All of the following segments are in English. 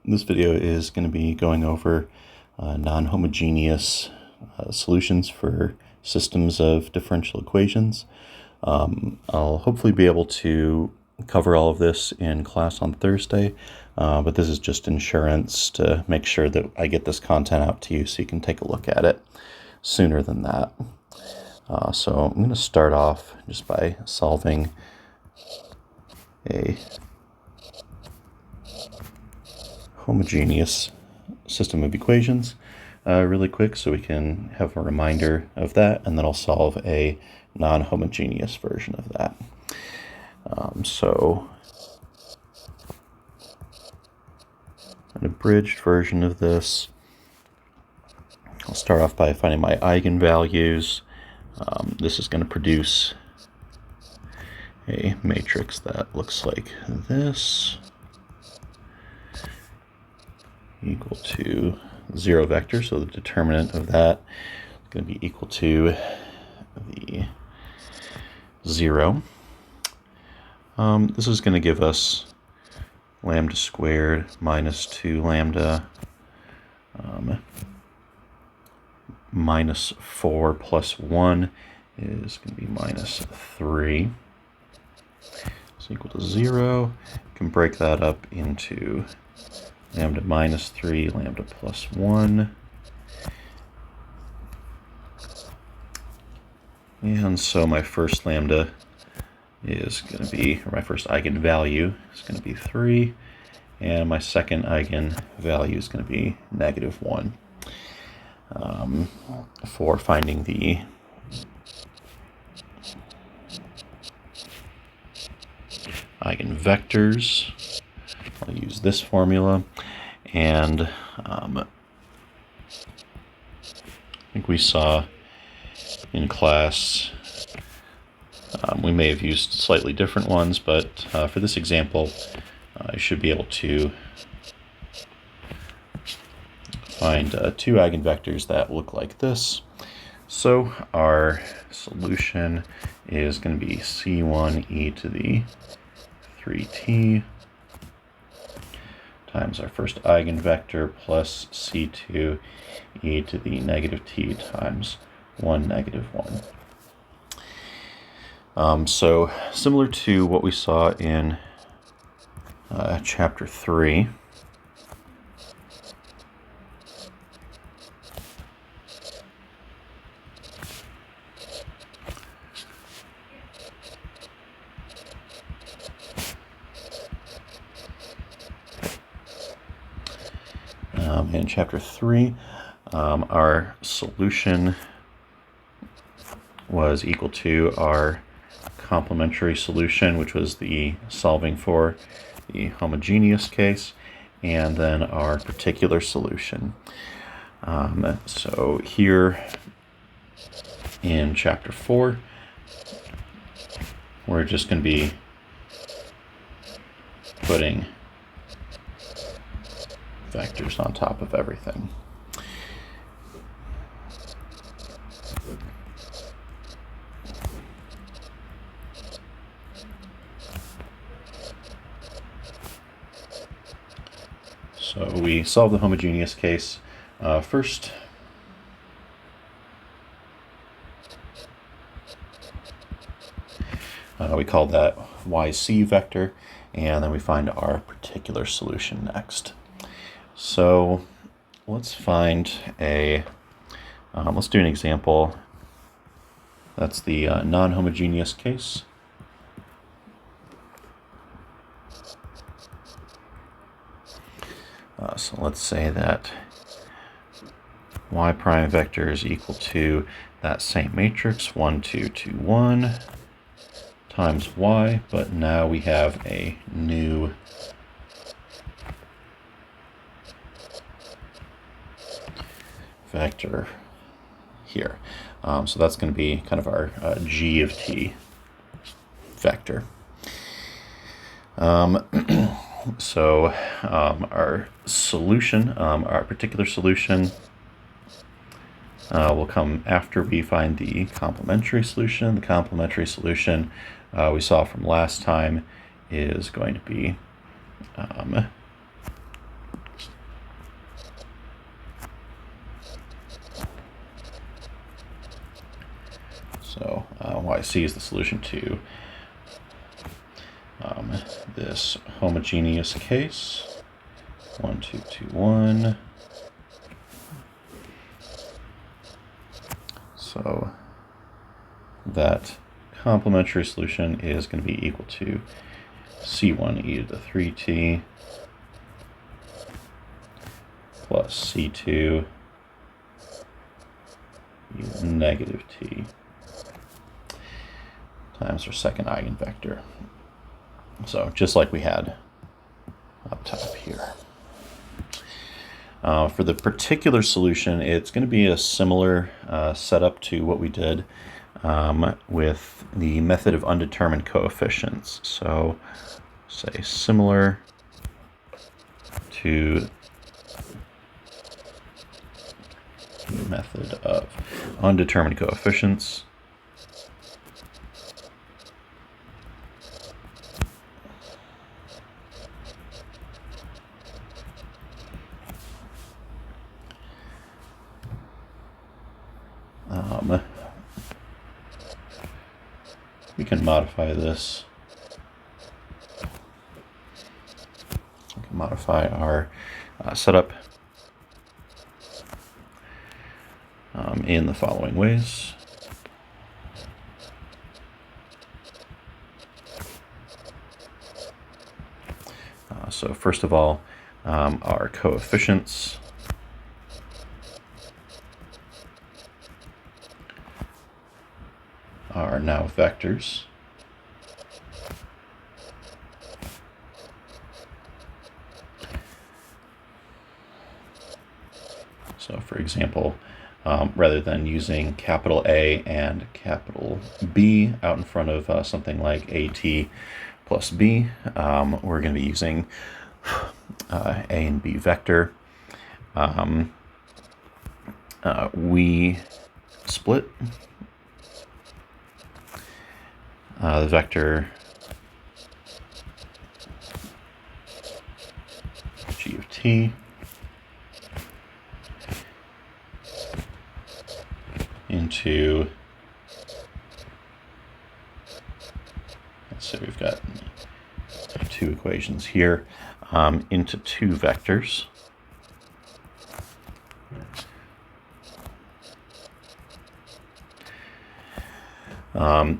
This video is going to be going over non-homogeneous solutions for systems of differential equations. I'll hopefully be able to cover all of this in class on Thursday, but this is just insurance to make sure that I get this content out to you so you can take a look at it sooner than that. So I'm going to start off just by solving a homogeneous system of equations really quick so we can have a reminder of that, and then I'll solve a non-homogeneous version of that. So an abridged version of this, I'll start off by finding my eigenvalues. This is going to produce a matrix that looks like this, equal to 0 vector, so the determinant of that is going to be equal to the 0. This is going to give us lambda squared minus 2 lambda minus 4 plus 1 is going to be minus 3. It's equal to 0. You can break that up into lambda minus 3, lambda plus 1. And so my first lambda is going to be, or my first eigenvalue is going to be 3, and my second eigenvalue is going to be negative 1. For finding the eigenvectors, I'll use this formula, and I think we saw in class, we may have used slightly different ones, but for this example, I should be able to find 2 eigenvectors that look like this. So our solution is going to be c1 e to the 3t times our first eigenvector plus c2 e to the negative t times 1 negative 1. So similar to what we saw in chapter 3, in chapter 3, our solution was equal to our complementary solution, which was the solving for the homogeneous case, and then our particular solution. So here in chapter 4, we're just going to be putting vectors on top of everything. So we solve the homogeneous case first. We call that yc vector, and then we find our particular solution next. So let's find let's do an example. That's the non-homogeneous case. So let's say that y prime vector is equal to that same matrix, 1, 2, 2, 1, times y, but now we have a new vector here. So that's going to be kind of our g of t vector. So our solution, our particular solution, will come after we find the complementary solution. The complementary solution we saw from last time is going to be YC is the solution to this homogeneous case. 1, 2, 2, 1. So that complementary solution is going to be equal to C1 e to the 3t plus C2 e to the negative t times our second eigenvector. So just like we had up top here. For the particular solution, it's going to be a similar setup to what we did with the method of undetermined coefficients. So say similar to the method of undetermined coefficients. We can modify this. We can modify our setup in the following ways. So first of all, our coefficients are now vectors. So for example, rather than using capital A and capital B out in front of something like AT plus B, we're going to be using A and B vector. We split the vector g of t into, let's say we've got two equations here, into two vectors.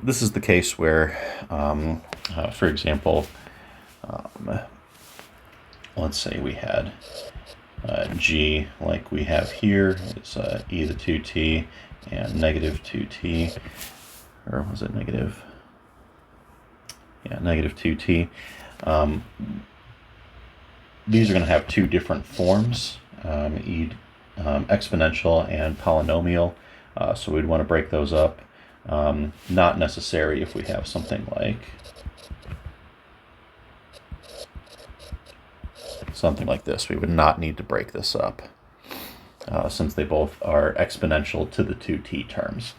This is the case where, for example, let's say we had g like we have here is e to the 2t and negative 2t, or was it negative? Yeah, negative 2t. These are going to have two different forms, exponential and polynomial, so we'd want to break those up. Not necessary if we have something like this. We would not need to break this up since they both are exponential to the 2t terms.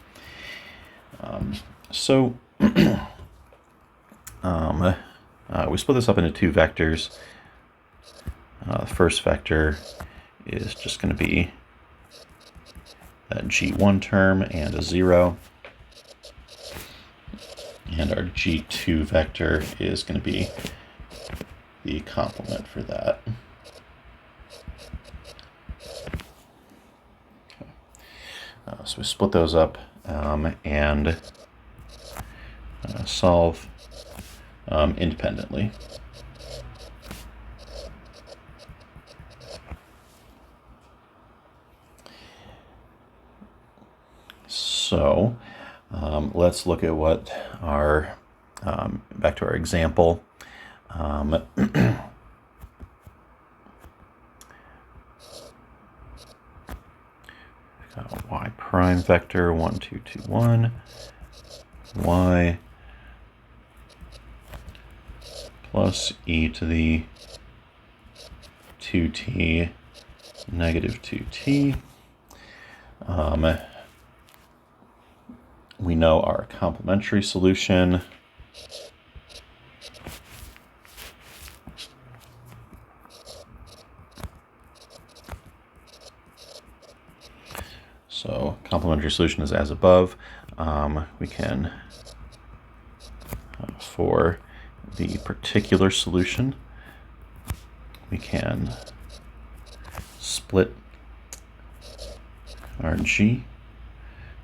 So we split this up into two vectors. The first vector is just going to be that g1 term and a 0. And our g2 vector is going to be the complement for that. Okay. So we split those up and solve independently. So let's look at what our, back to our example. Got a y prime vector, 1, 2, 2, 1, y plus e to the 2t negative 2t. We know our complementary solution. So complementary solution is as above. We can for the particular solution, we can split our G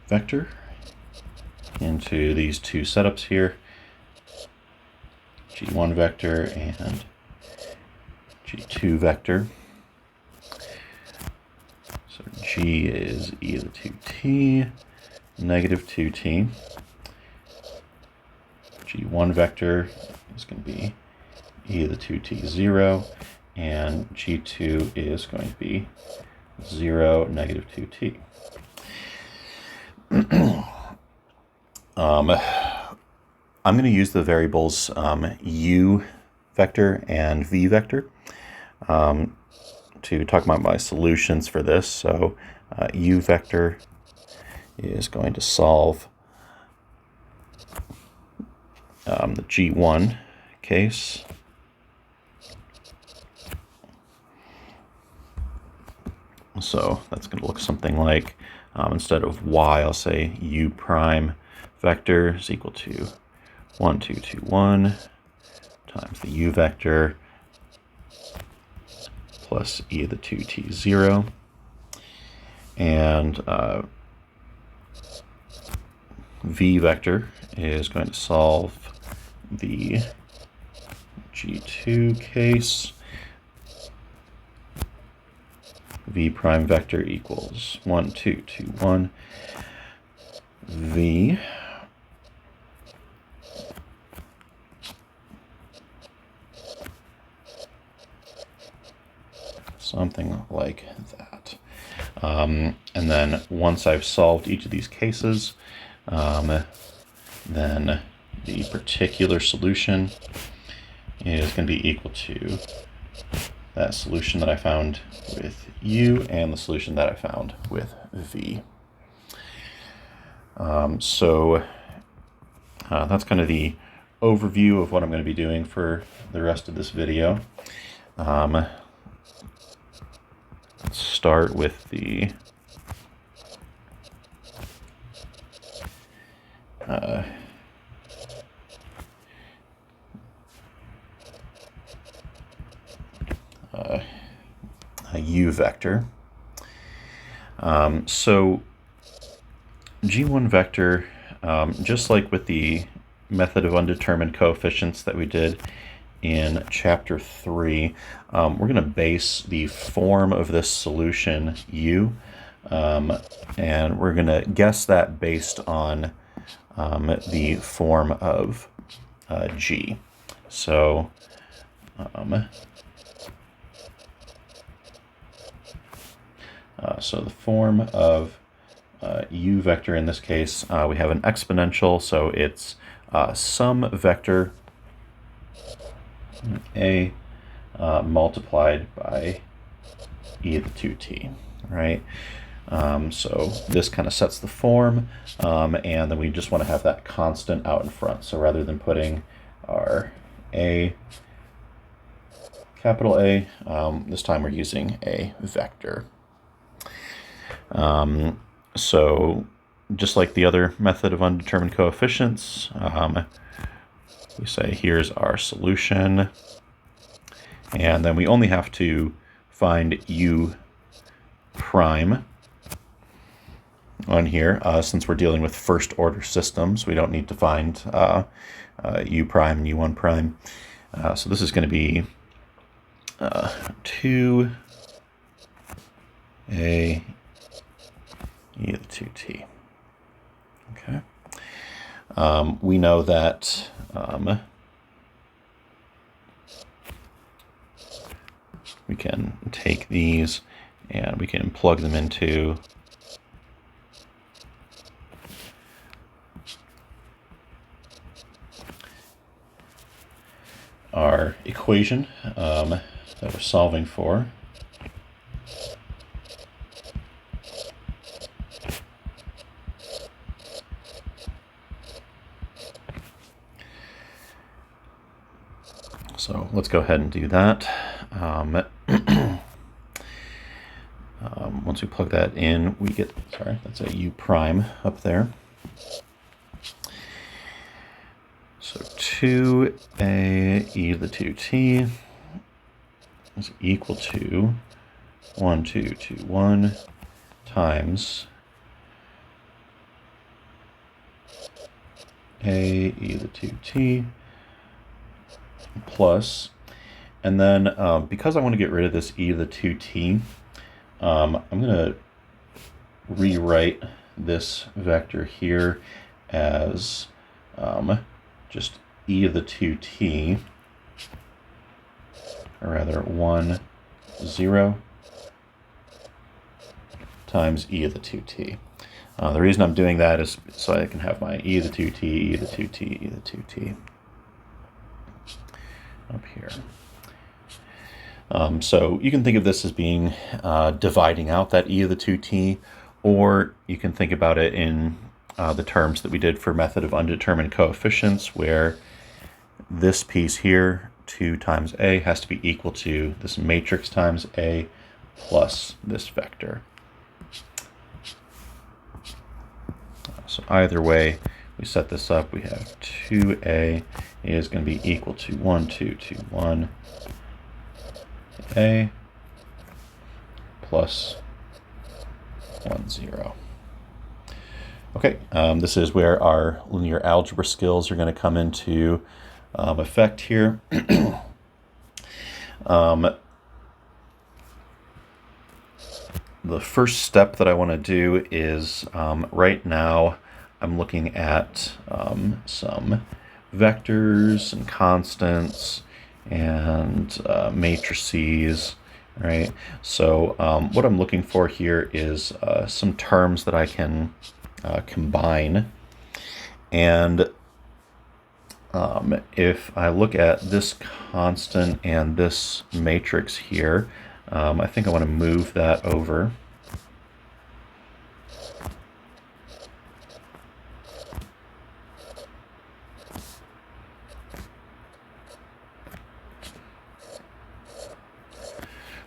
vector into these two setups here, G1 vector and G2 vector. So G is e to the 2t, negative 2t. G1 vector is going to be e to the 2t, 0, and G2 is going to be 0, negative 2t. I'm going to use the variables u vector and v vector to talk about my solutions for this. So u vector is going to solve the G1 case. So that's going to look something like, instead of y, I'll say u prime vector is equal to 1, 2, 2, 1 times the u vector plus e to the 2t, 0. And v vector is going to solve the G2 case. V prime vector equals 1, 2, 2, 1. V something like that. And then once I've solved each of these cases, then the particular solution is going to be equal to that solution that I found with u and the solution that I found with v. So that's kind of the overview of what I'm going to be doing for the rest of this video. Let's start with the u vector. So G1 vector, just like with the method of undetermined coefficients that we did in chapter 3, we're going to base the form of this solution u, and we're going to guess that based on the form of G. So so the form of u vector in this case, we have an exponential, so it's some vector a multiplied by e to the 2t, right? So this kind of sets the form, and then we just want to have that constant out in front. So rather than putting our a, capital A, this time we're using a vector. So just like the other method of undetermined coefficients, we say here's our solution, and then we only have to find u prime on here. Since we're dealing with first order systems, we don't need to find u prime and u1 prime. So this is going to be 2a e to the 2t. Okay. We know that we can take these and we can plug them into our equation that we're solving for. So let's go ahead and do that. Once we plug that in, we get, sorry, that's a u prime up there. So 2a e to the 2t is equal to 1, 2, 2, 1 times a e to the 2t plus, and then because I want to get rid of this e to the 2t, I'm going to rewrite this vector here as just e to the 2t, or rather 1, 0 times e to the 2t. The reason I'm doing that is so I can have my e to the 2t, e to the 2t, e to the 2t up here. So you can think of this as being dividing out that e to the 2t, or you can think about it in the terms that we did for method of undetermined coefficients, where this piece here, 2 times a, has to be equal to this matrix times a plus this vector. So either way we set this up, we have 2a is going to be equal to 1, 2, 2, 1 a plus 1, 0. Okay, this is where our linear algebra skills are going to come into effect here. The first step that I want to do is right now I'm looking at some vectors and constants and matrices, right? So what I'm looking for here is some terms that I can combine. And if I look at this constant and this matrix here, I think I want to move that over.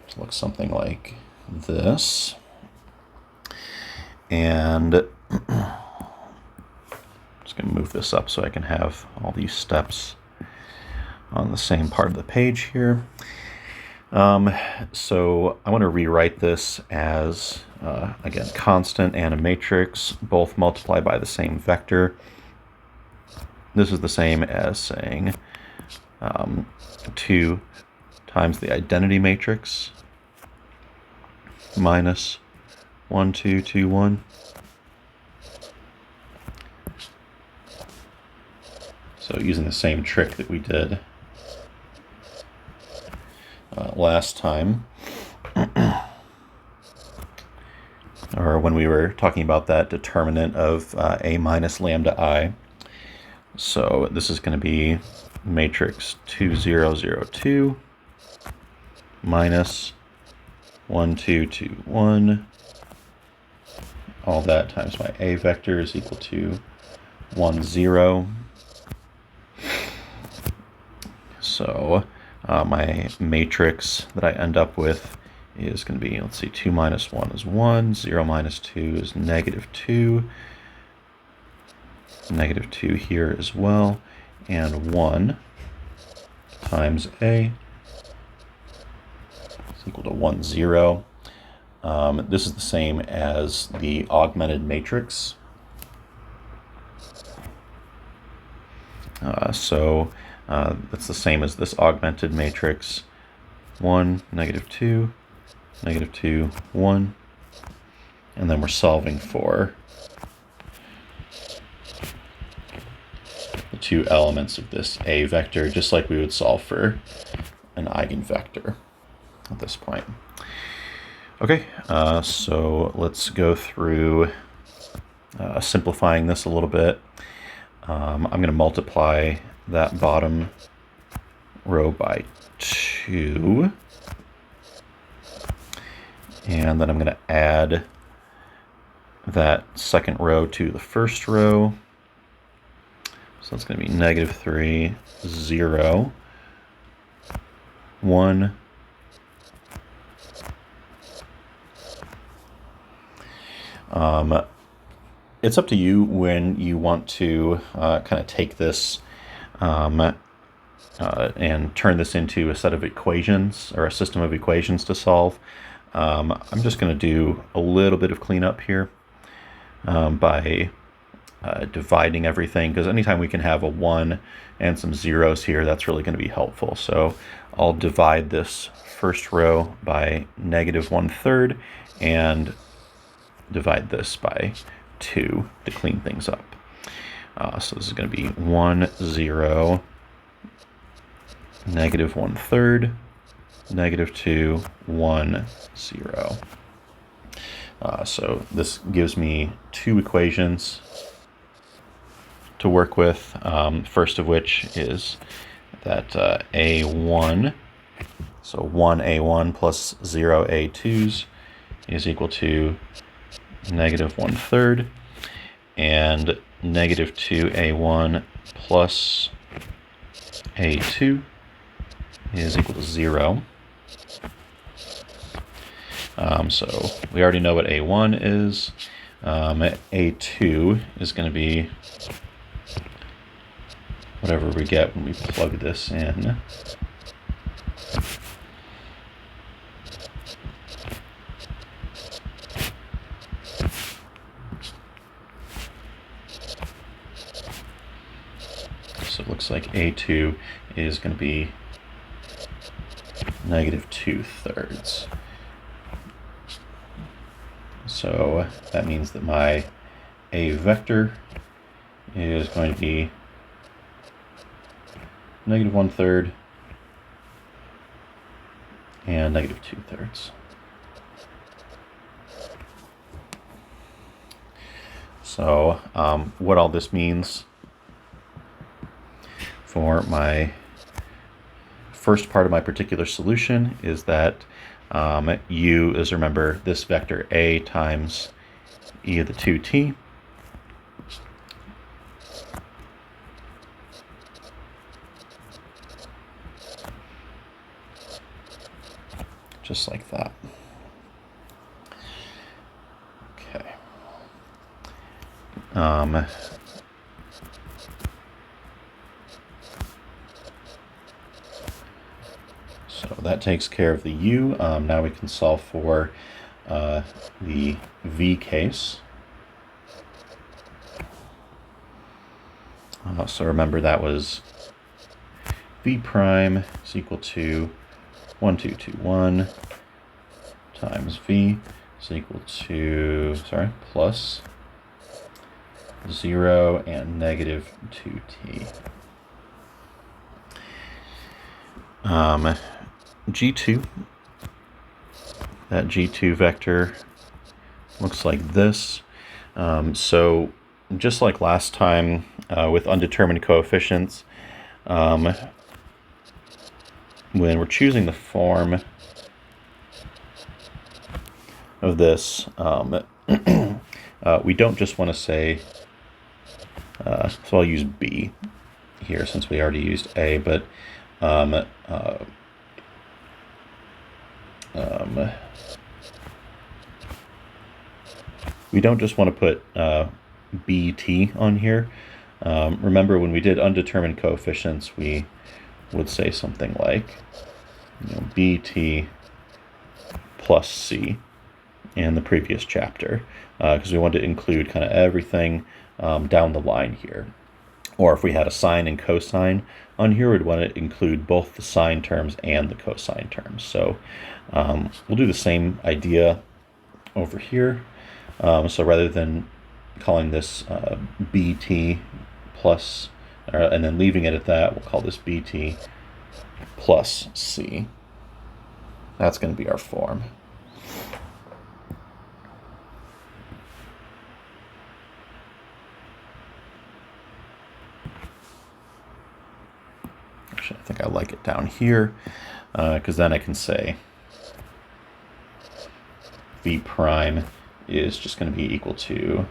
It looks something like this. And I'm just going to move this up so I can have all these steps on the same part of the page here. So I want to rewrite this as, again, constant and a matrix, both multiplied by the same vector. This is the same as saying 2 times the identity matrix minus 1, 2, 2, 1. So using the same trick that we did last time, or when we were talking about that determinant of a minus lambda I. So this is going to be matrix 2, 0, 0, 2 minus 1, 2, 2, 1. All that times my a vector is equal to 1, 0. So my matrix that I end up with is going to be, let's see, 2 minus 1 is 1, 0 minus 2 is negative 2, negative 2 here as well, and 1 times a is equal to 1, 0. This is the same as the augmented matrix. So that's the same as this augmented matrix. 1, negative 2, negative 2, 1. And then we're solving for the two elements of this a vector, just like we would solve for an eigenvector at this point. Okay, so let's go through simplifying this a little bit. I'm going to multiply that bottom row by 2, and then I'm going to add that second row to the first row. So it's going to be negative 3, 0, 1, it's up to you when you want to kind of take this and turn this into a set of equations or a system of equations to solve. I'm just going to do a little bit of cleanup here by dividing everything, because anytime we can have a 1 and some zeros here, that's really going to be helpful. So I'll divide this first row by -1/3 and divide this by 2 to clean things up. So this is going to be 1, 0, -1/3, -2, 1, 0. So this gives me 2 equations to work with, first of which is that A1, so 1A1 plus 0A2s is equal to -1/3, and -2A1 plus A2 is equal to 0. So we already know what A1 is. A2 is going to be whatever we get when we plug this in. So it looks like A2 is going to be -2/3. So that means that my A vector is going to be -1/3 and -2/3. So what all this means for my first part of my particular solution is that U is, remember, this vector A times e to the 2t. Just like that. Okay. So that takes care of the U. Now we can solve for the V case. So remember, that was V prime is equal to 1, 2, 2, 1 times V is equal to, plus 0 and -2t. G2, that G2 vector looks like this. So just like last time with undetermined coefficients, when we're choosing the form of this, we don't just want to say, so I'll use B here since we already used A, but we don't just want to put BT on here. Remember, when we did undetermined coefficients, we would say something like, BT plus C in the previous chapter, because we wanted to include kind of everything down the line here. Or if we had a sine and cosine on here, we'd want to include both the sine terms and the cosine terms. So we'll do the same idea over here. So rather than calling this BT plus, and then leaving it at that, we'll call this BT plus C. That's going to be our form. Actually, I think I like it down here, because then I can say V prime is just going to be equal to,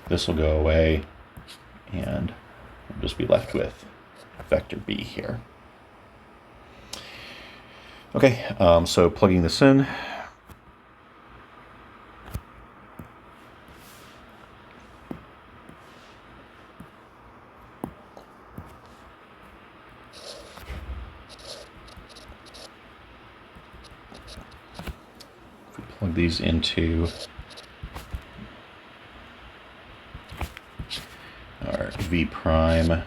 this will go away, and we'll just be left with vector B here. Okay, so plugging this in, plug these into our v prime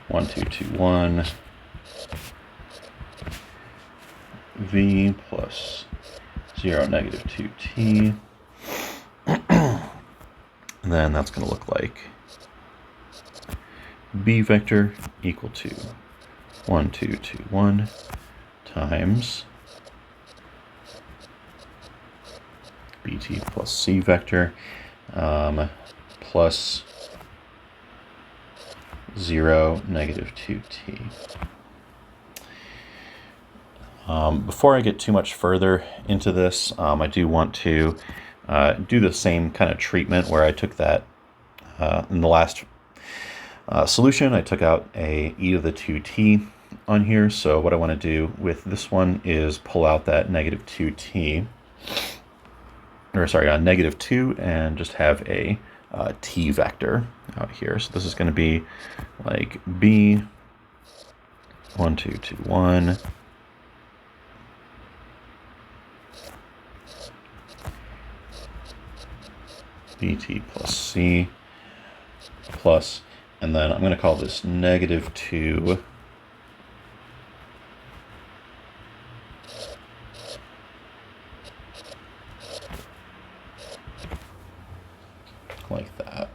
1, 2, 2, 1 v plus 0, negative 2t. And then that's going to look like b vector equal to 1, 2, 2, 1 times bt plus c vector plus 0, negative 2t. Before I get too much further into this, I do want to do the same kind of treatment where I took that in the last solution. I took out a e to the 2t on here. So what I want to do with this one is pull out that negative 2t, or sorry, negative 2, and just have a t vector out here. So this is going to be like b 1, 2, 2, 1 bt plus c plus, and then I'm going to call this negative 2 like that.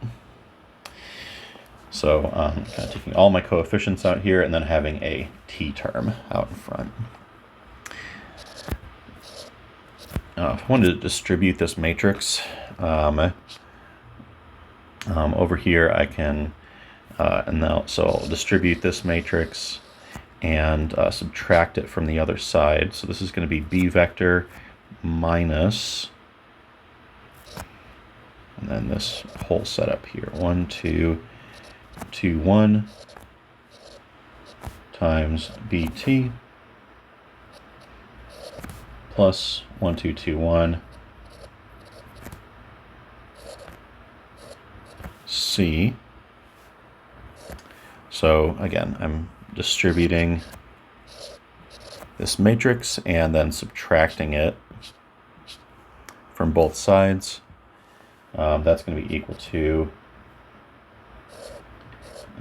So kind of taking all my coefficients out here and then having a t term out in front. If I wanted to distribute this matrix, over here I can, so I'll distribute this matrix and subtract it from the other side. So this is going to be b vector minus, and then this whole setup here, 1, 2, 2, 1 times bt plus 1, 2, 2, 1 c. So again, I'm distributing this matrix and then subtracting it from both sides. That's going to be equal to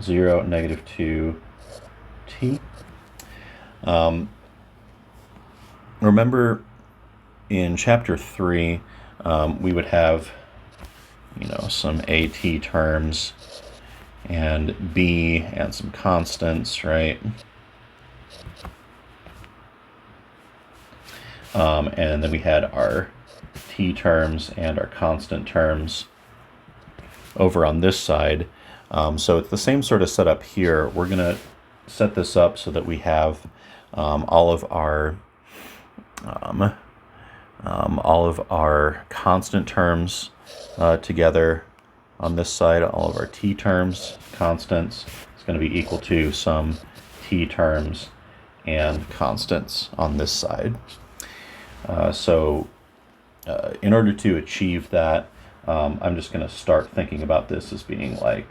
0, negative 2t. Remember in chapter 3, we would have, some AT terms and B and some constants, right? And then we had our T terms and our constant terms over on this side. So it's the same sort of setup here. We're going to set this up so that we have all of our constant terms together on this side. All of our t terms, constants, is going to be equal to some t terms and constants on this side. So in order to achieve that, I'm just going to start thinking about this as being like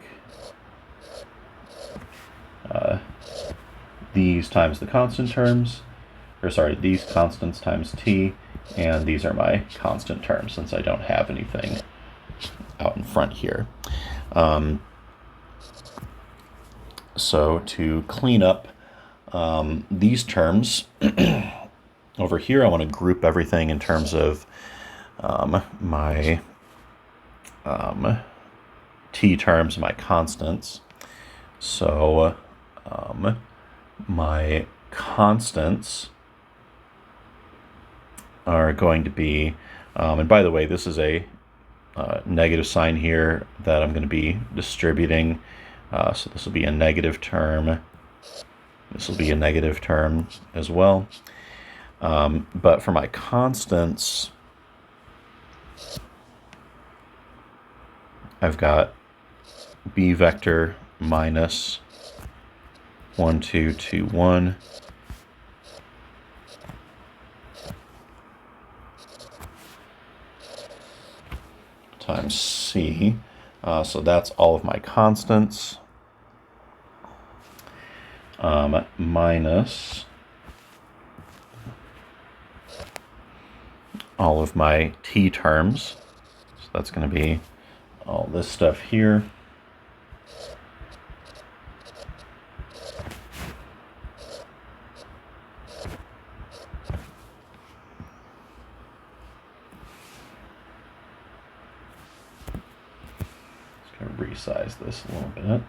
these times the constant terms, or sorry, these constants times t, and these are my constant terms since I don't have anything out in front here. So to clean up these terms, over here I want to group everything in terms of my t terms, my constants. So my constants are going to be, and by the way, this is a negative sign here that I'm going to be distributing. So this will be a negative term. This will be a negative term as well. But for my constants, I've got b vector minus 1, 2, 2, 1 times c. So that's all of my constants, minus all of my t terms. So that's going to be all this stuff here. Just going to resize this a little bit.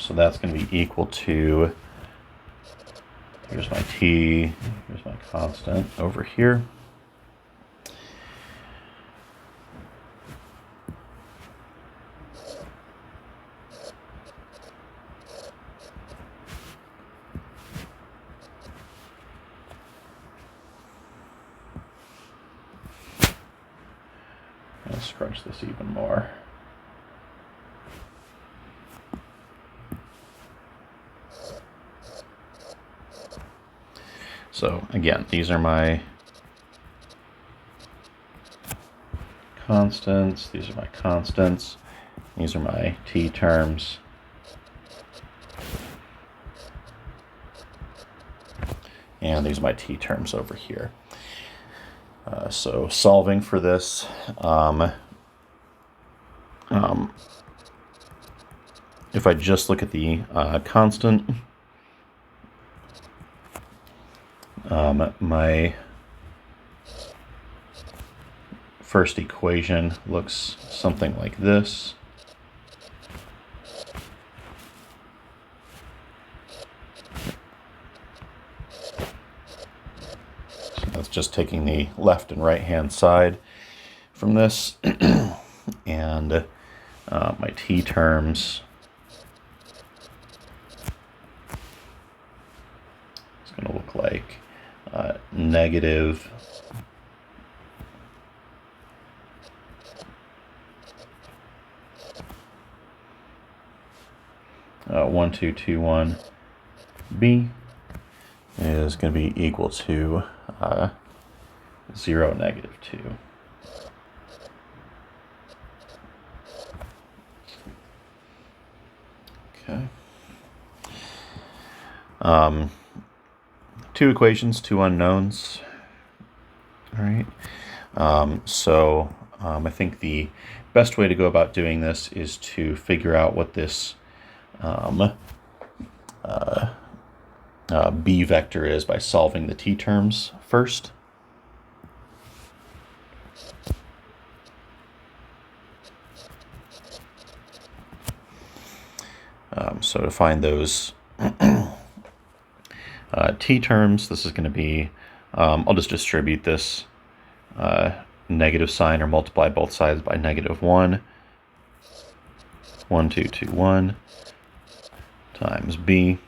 So that's going to be equal to, here's my t, here's my constant over here. Let's scrunch this even more. So again, these are my constants, these are my constants, these are my t terms. And these are my t terms over here. So solving for this, if I just look at the constant, my first equation looks something like this. So that's just taking the left and right hand side from this, and my t terms, it's going to look like negative 1221b is going to be equal to 0, -2. Okay. Two equations, two unknowns. All right. So I think the best way to go about doing this is to figure out what this b vector is by solving the t terms first. So to find those t terms, this is going to be, I'll just distribute this negative sign or multiply both sides by -1. 1221 times b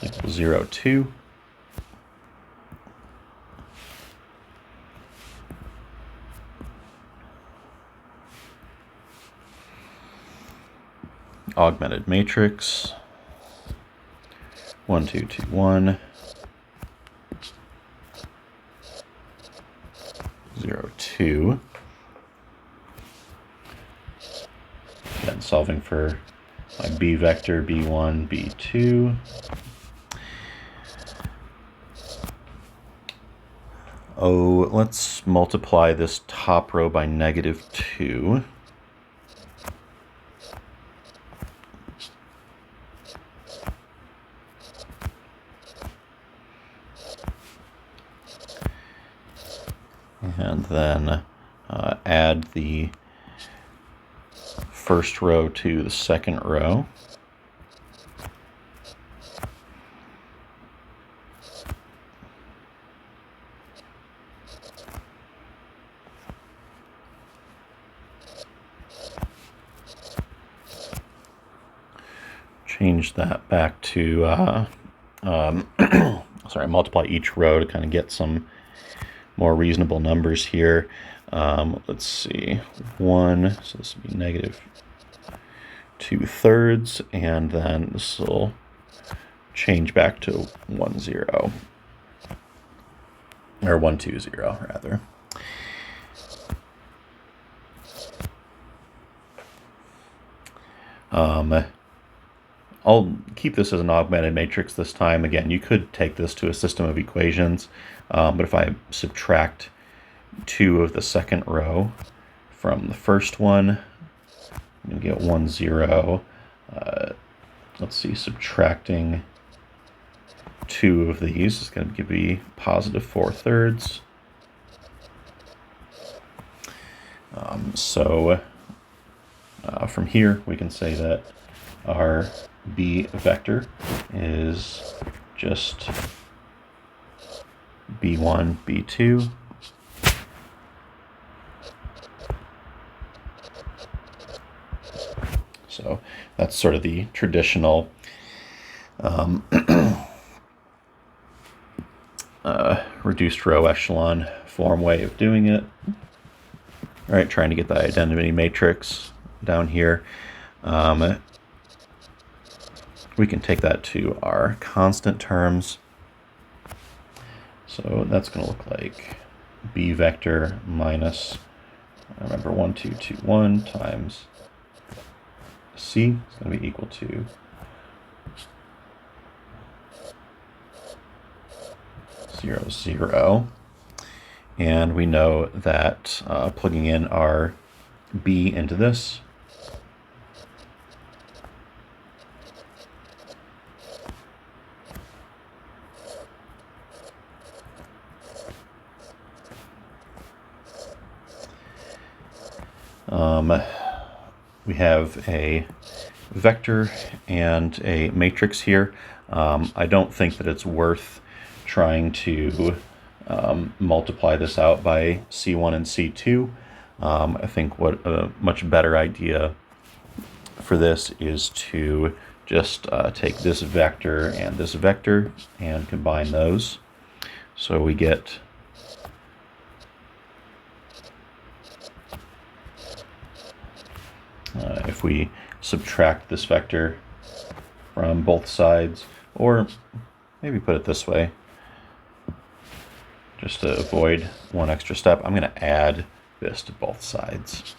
equals 0, 2. Augmented matrix 1221 0, 2. Again, solving for my b vector, b1, b2. Oh, let's multiply this top row by -2. And then add the first row to the second row. Change that back to, sorry, multiply each row to kind of get some more reasonable numbers here. Let's see, 1, so this would be -2/3, and then this will change back to 1, 0. or 1, 2, 0 rather. I'll keep this as an augmented matrix this time. Again, you could take this to a system of equations, but if I subtract 2 of the second row from the first one, I'm going to get 1, 0. Let's see, subtracting 2 of these is going to give me positive 4/3. From here, we can say that our B vector is just B1, B2. So that's sort of the traditional reduced row echelon form way of doing it. All right, trying to get the identity matrix down here. We can take that to our constant terms. So that's going to look like B vector minus, remember, 1, 2, 2, 1 times C is going to be equal to 0, 0. And we know that plugging in our B into this, we have a vector and a matrix here. I don't think that it's worth trying to multiply this out by C1 and C2. I think what a much better idea for this is to just take this vector and combine those. So we get if we subtract this vector from both sides, or maybe put it this way, just to avoid one extra step, I'm going to add this to both sides.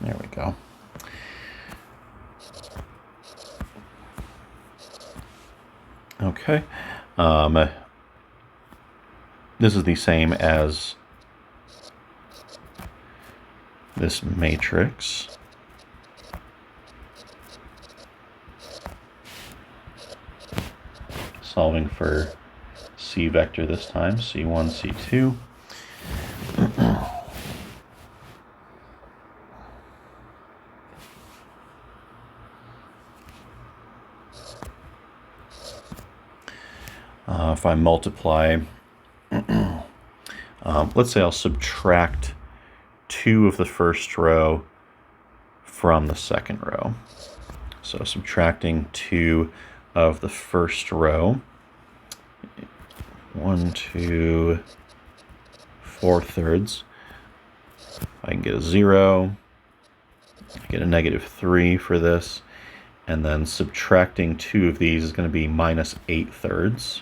There we go. Okay. This is the same as this matrix. Solving for C vector this time, C1, C2. If I multiply, let's say I'll subtract 2 of the first row from the second row. So subtracting 2 of the first row, 1, 2, 4/3. I can get a 0, I get a -3 for this, and then subtracting 2 of these is going to be -8/3.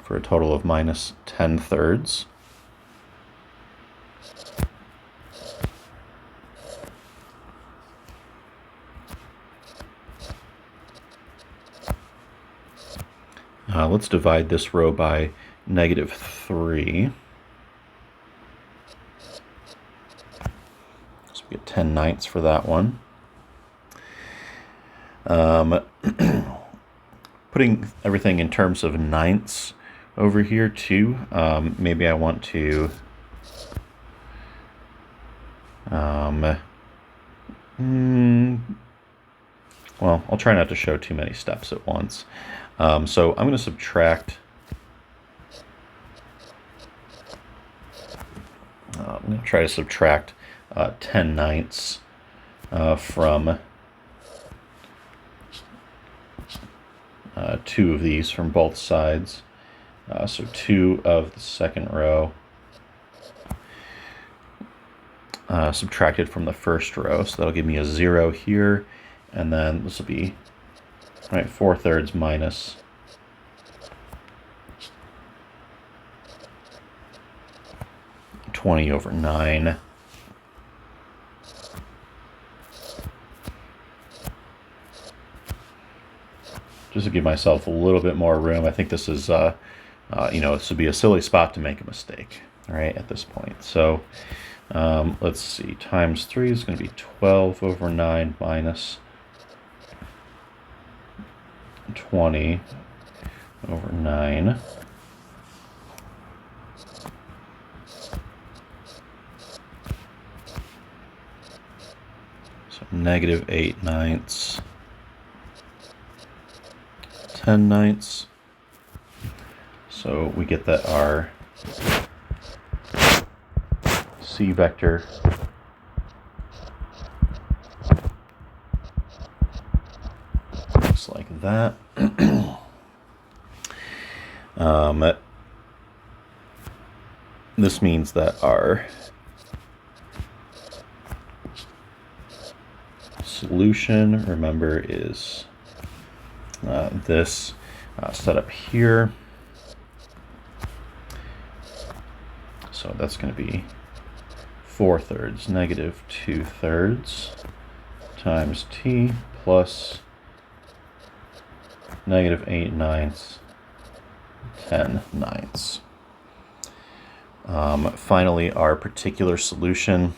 For a total of -10/3. Let's divide this row by -3. So we get 10/9 for that one. Putting everything in terms of ninths over here too. Maybe I want to well, I'll try not to show too many steps at once. So I'm going to subtract I'm going to try to subtract 10/9 from 2 of these from both sides. So 2 of the second row subtracted from the first row. So that'll give me a 0 here. And then this will be, right, 4/3 minus 20/9. Just to give myself a little bit more room. I think this is, this would be a silly spot to make a mistake, right, at this point. So let's see, times 3 is going to be 12/9 minus 20/9. So -8/9, 10/9. So we get that our C vector looks like that. This means that our solution, remember, is this set up here. So that's going to be 4/3 -2/3 times t plus -8/9, 10/9. Finally, our particular solution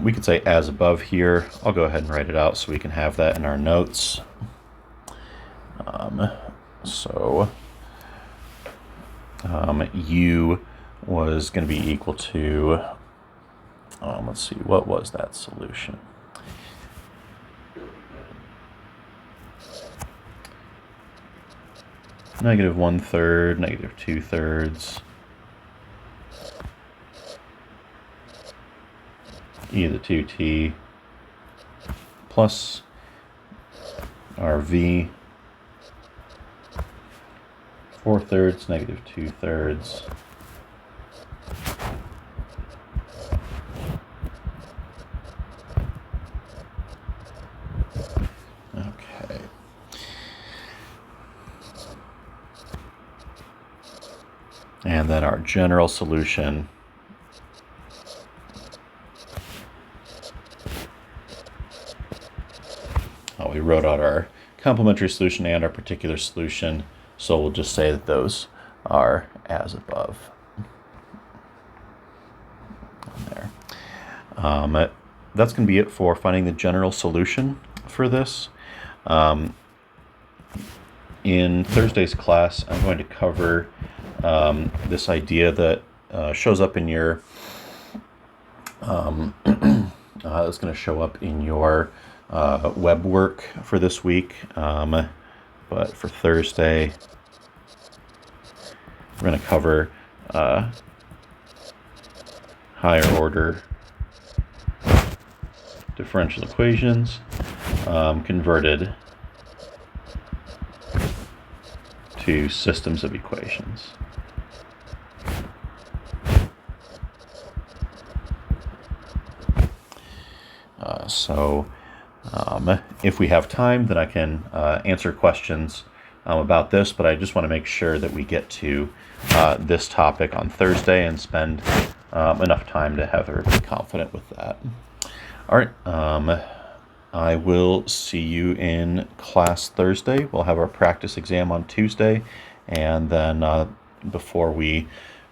we could say as above here. I'll go ahead and write it out so we can have that in our notes. U was going to be equal to, let's see, what was that solution? -1/3, -2/3, e to the 2t plus our v, 4/3 -2/3 okay. And then our general solution we wrote out our complementary solution and our particular solution, so we'll just say that those are as above. There. That's going to be it for finding the general solution for this. In Thursday's class, I'm going to cover this idea that shows up in your it's going to show up in your web work for this week, but for Thursday we're going to cover higher order differential equations converted to systems of equations. If we have time, then I can answer questions about this, but I just want to make sure that we get to this topic on Thursday and spend enough time to have her be confident with that. All right, I will see you in class Thursday. We'll have our practice exam on Tuesday, and then before we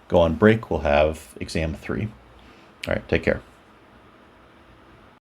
go on break, we'll have exam 3. All right, take care.